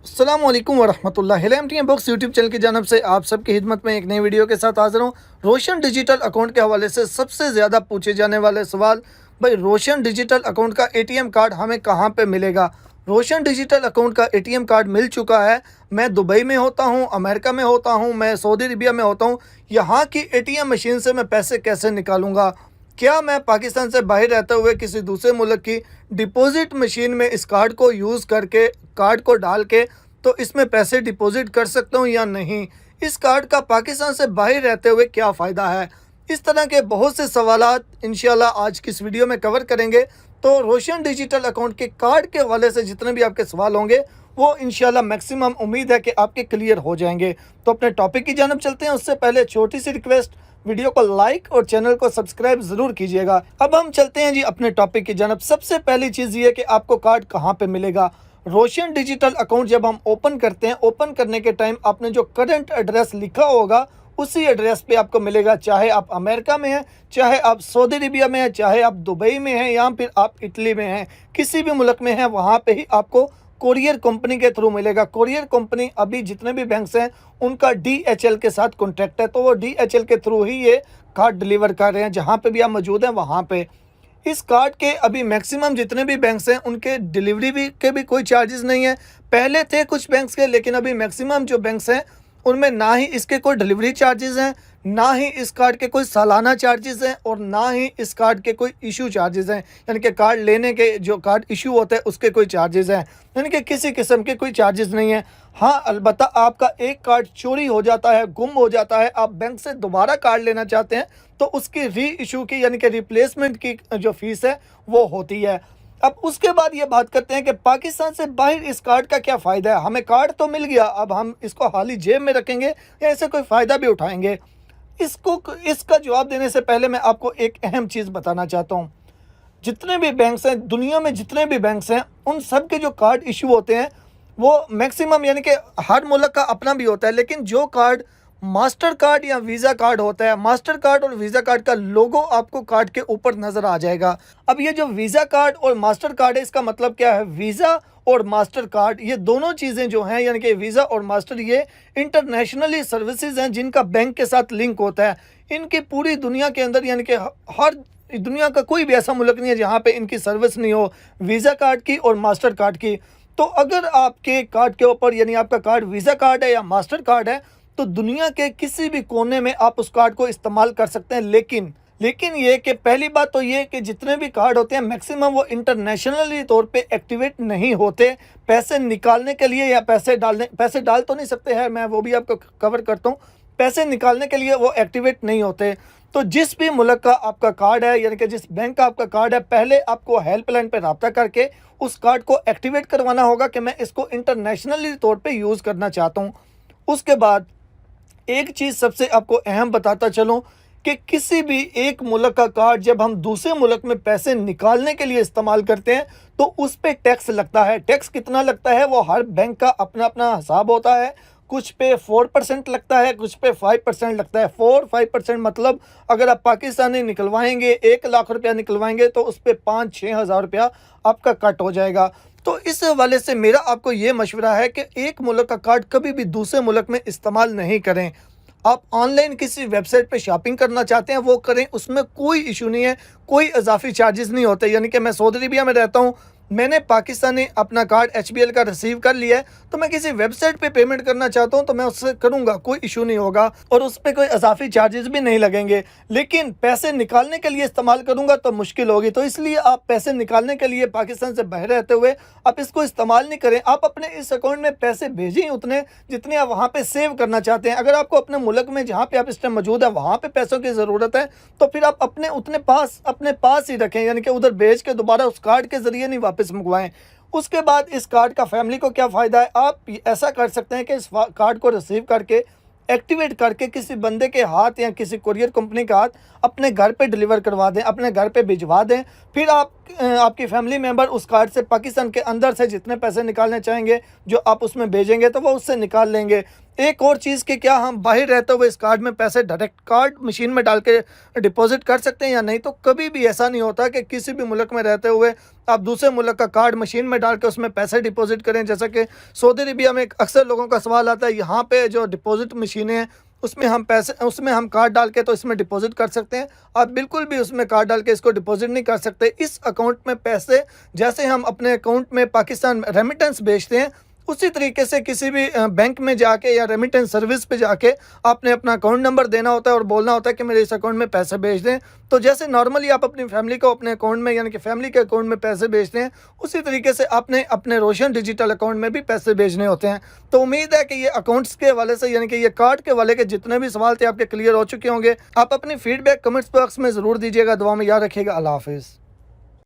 अस्सलामुअलैकुम वरहमतुल्लाहि MT books YouTube channel की जानब से आप सबकी खिदमत में एक नई वीडियो के साथ हाजिर हूँ। रोशन डिजिटल अकाउंट के हवाले से सबसे ज़्यादा पूछे जाने वाले सवाल, भाई रोशन डिजिटल अकाउंट का एटीएम कार्ड हमें कहाँ पे मिलेगा। रोशन डिजिटल अकाउंट का एटीएम कार्ड मिल चुका है। मैं दुबई में होता हूँ, अमेरिका में होता हूँ, मैं सऊदी अरबिया में होता हूँ। यहाँ की एटीएम मशीन से मैं पैसे कैसे निकालूंगा? क्या मैं पाकिस्तान से बाहर रहते हुए किसी दूसरे मुल्क की डिपॉजिट मशीन में इस कार्ड को यूज़ करके, कार्ड को डाल के, तो इसमें पैसे डिपॉजिट कर सकता हूँ या नहीं? इस कार्ड का पाकिस्तान से बाहर रहते हुए क्या फ़ायदा है? इस तरह के बहुत से सवालात इंशाल्लाह आज की इस वीडियो में कवर करेंगे। तो रोशन डिजिटल अकाउंट के कार्ड के हवाले से जितने भी आपके सवाल होंगे वो इंशाल्लाह मैक्सिमम उम्मीद है कि आपके क्लियर हो जाएंगे। तो अपने टॉपिक की जानब चलते हैं। उससे पहले छोटी सी रिक्वेस्ट, वीडियो को लाइक और चैनल को सब्सक्राइब ज़रूर कीजिएगा। अब हम चलते हैं जी अपने टॉपिक की जानब। सबसे पहली चीज़ ये है कि आपको कार्ड कहाँ पे मिलेगा। रोशन डिजिटल अकाउंट जब हम ओपन करते हैं, ओपन करने के टाइम आपने जो करंट एड्रेस लिखा होगा उसी एड्रेस पे आपको मिलेगा। चाहे आप अमेरिका में हैं, चाहे आप सऊदी अरबिया में हैं, चाहे आप दुबई में हैं या फिर आप इटली में हैं, किसी भी मुल्क में हैं, वहाँ पे ही आपको कोरियर कंपनी के थ्रू मिलेगा। कोरियर कंपनी अभी जितने भी बैंक्स हैं उनका DHL के साथ कॉन्ट्रैक्ट है, तो वो DHL के थ्रू ही ये कार्ड डिलीवर कर रहे हैं जहाँ पे भी आप मौजूद हैं वहाँ पे। इस कार्ड के अभी मैक्सिमम जितने भी बैंक्स हैं उनके डिलीवरी भी के भी कोई चार्जेस नहीं है। पहले थे कुछ बैंक्स के, लेकिन अभी मैक्सिमम जो बैंक्स हैं उनमें ना ही इसके कोई डिलीवरी चार्जेस हैं, ना ही इस कार्ड के कोई सालाना चार्जेस हैं, और ना ही इस कार्ड के कोई इशू चार्जेस हैं। यानी कि कार्ड लेने के जो कार्ड इशू होते हैं उसके कोई चार्जेस हैं, यानी कि किसी किस्म के कोई चार्जेस नहीं है। हाँ, अलबत्ता आपका एक कार्ड चोरी हो जाता है, गुम हो जाता है, आप बैंक से दोबारा कार्ड लेना चाहते हैं तो उसकी री इशू की यानी कि रिप्लेसमेंट की जो फीस है वो होती है। अब उसके बाद ये बात करते हैं कि पाकिस्तान से बाहर इस कार्ड का क्या फ़ायदा है। हमें कार्ड तो मिल गया, अब हम इसको खाली जेब में रखेंगे या इससे कोई फ़ायदा भी उठाएंगे? इसका जवाब देने से पहले मैं आपको एक अहम चीज़ बताना चाहता हूँ। जितने भी बैंक्स हैं दुनिया में, जितने भी बैंक्स हैं, उन सब के जो कार्ड इशू होते हैं वो मैक्सिमम यानी कि हर मुल्क का अपना भी होता है, लेकिन जो कार्ड मास्टर कार्ड या वीज़ा कार्ड होता है, मास्टर कार्ड और वीज़ा कार्ड का लोगो आपको कार्ड के ऊपर नज़र आ जाएगा। अब ये जो वीज़ा कार्ड और मास्टर कार्ड है, इसका मतलब क्या है? वीज़ा और मास्टर कार्ड ये दोनों चीज़ें जो हैं, यानी कि वीज़ा और मास्टर, ये इंटरनेशनली सर्विसेज हैं जिनका बैंक के साथ लिंक होता है। इनकी पूरी दुनिया के अंदर यानी कि हर दुनिया का कोई भी ऐसा मुल्क नहीं है जहाँ पे इनकी सर्विस नहीं हो, वीज़ा कार्ड की और मास्टर कार्ड की। तो अगर आपके कार्ड के ऊपर यानी आपका कार्ड वीज़ा कार्ड है या मास्टर कार्ड है तो दुनिया के किसी भी कोने में आप उस कार्ड को इस्तेमाल कर सकते हैं। लेकिन ये कि पहली बात तो ये कि जितने भी कार्ड होते हैं मैक्सिमम वो इंटरनेशनली तौर पे एक्टिवेट नहीं होते। पैसे निकालने के लिए या पैसे डाल तो नहीं सकते हैं, मैं वो भी आपको कवर करता हूँ। पैसे निकालने के लिए वो एक्टिवेट नहीं होते। तो जिस भी मुल्क का आपका कार्ड है यानी कि जिस बैंक का आपका कार्ड है, पहले आपको हेल्पलाइन पर रब्ता करके उस कार्ड को एक्टिवेट करवाना होगा कि मैं इसको इंटरनेशनली तौर पे यूज़ करना चाहता हूँ। उसके बाद एक चीज़ सबसे आपको अहम बताता चलूँ कि किसी भी एक मुल्क का कार्ड जब हम दूसरे मुल्क में पैसे निकालने के लिए इस्तेमाल करते हैं तो उस पे टैक्स लगता है। टैक्स कितना लगता है वो हर बैंक का अपना अपना हिसाब होता है। कुछ पे 4% लगता है, कुछ पे 5% लगता है। 4-5% मतलब अगर आप पाकिस्तानी निकलवाएंगे, 1 लाख रुपया निकलवाएंगे तो उस पर 5-6 हज़ार रुपया आपका कट हो जाएगा। तो इस हवाले से मेरा आपको ये मशवरा है कि एक मुल्क का कार्ड कभी भी दूसरे मुल्क में इस्तेमाल नहीं करें। आप ऑनलाइन किसी वेबसाइट पे शॉपिंग करना चाहते हैं वो करें, उसमें कोई इशू नहीं है, कोई इजाफी चार्जेस नहीं होते। यानी कि मैं सऊदी अरबिया में रहता हूँ, मैंने पाकिस्तानी अपना कार्ड HBL का रिसीव कर लिया है, तो मैं किसी वेबसाइट पे पेमेंट करना चाहता हूँ तो मैं उससे करूँगा, कोई इशू नहीं होगा और उस पर कोई इजाफी चार्जेस भी नहीं लगेंगे। लेकिन पैसे निकालने के लिए इस्तेमाल करूँगा तो मुश्किल होगी। तो इसलिए आप पैसे निकालने के लिए पाकिस्तान से बाहर रहते हुए आप इसको इस्तेमाल नहीं करें। आप अपने इस अकाउंट में पैसे भेजें उतने जितने आप वहाँ पर सेव करना चाहते हैं। अगर आपको अपने मुल्क में जहाँ पर आप इस टाइम मौजूद है वहाँ पर पैसों की ज़रूरत है तो फिर आप अपने पास ही रखें, यानी कि उधर भेज के दोबारा उस कार्ड के ज़रिए नहीं वापस मंगवाएं। उसके बाद इस कार्ड का फैमिली को क्या फ़ायदा है? आप ऐसा कर सकते हैं कि इस कार्ड को रिसीव करके एक्टिवेट करके किसी बंदे के हाथ या किसी कुरियर कंपनी के हाथ अपने घर पे डिलीवर करवा दें, अपने घर पे भिजवा दें। फिर आपकी फैमिली मेंबर उस कार्ड से पाकिस्तान के अंदर से जितने पैसे निकालने चाहेंगे जो आप उसमें भेजेंगे तो वो उससे निकाल लेंगे। एक और चीज़ कि क्या हम बाहर रहते हुए इस कार्ड में पैसे डायरेक्ट कार्ड मशीन में डाल के डिपॉजिट कर सकते हैं या नहीं। तो कभी भी ऐसा नहीं होता कि किसी भी मुल्क में रहते हुए आप दूसरे मुल्क का कार्ड मशीन में डाल के उसमें पैसे डिपॉजिट करें। जैसा कि सऊदी अरबिया में अक्सर लोगों का सवाल आता है, यहाँ पे जो डिपॉजिट मशीनें हैं उसमें हम कार्ड डाल के तो इसमें डिपॉजिट कर सकते हैं। आप बिल्कुल भी उसमें कार्ड डाल के इसको डिपॉजिट नहीं कर सकते। इस अकाउंट में पैसे जैसे हम अपने अकाउंट में पाकिस्तान रेमिटेंस भेजते हैं, उसी तरीके से किसी भी बैंक में जाके या रेमिटेंस सर्विस पे जाके आपने अपना अकाउंट नंबर देना होता है और बोलना होता है कि मेरे इस अकाउंट में पैसे भेज दें। तो जैसे नॉर्मली आप अपनी फैमिली को अपने अकाउंट में यानी कि फैमिली के अकाउंट में पैसे भेजते हैं, उसी तरीके से आपने अपने रोशन डिजिटल अकाउंट में भी पैसे भेजने होते हैं। तो उम्मीद है कि ये अकाउंट्स के हवाले से यानी कि ये कार्ड के हवाले के जितने भी सवाल थे आपके क्लियर हो चुके होंगे। आप अपनी फीडबैक कमेंट्स बॉक्स में ज़रूर दीजिएगा। दुआ में याद रखिएगा। अल्लाह हाफिज़।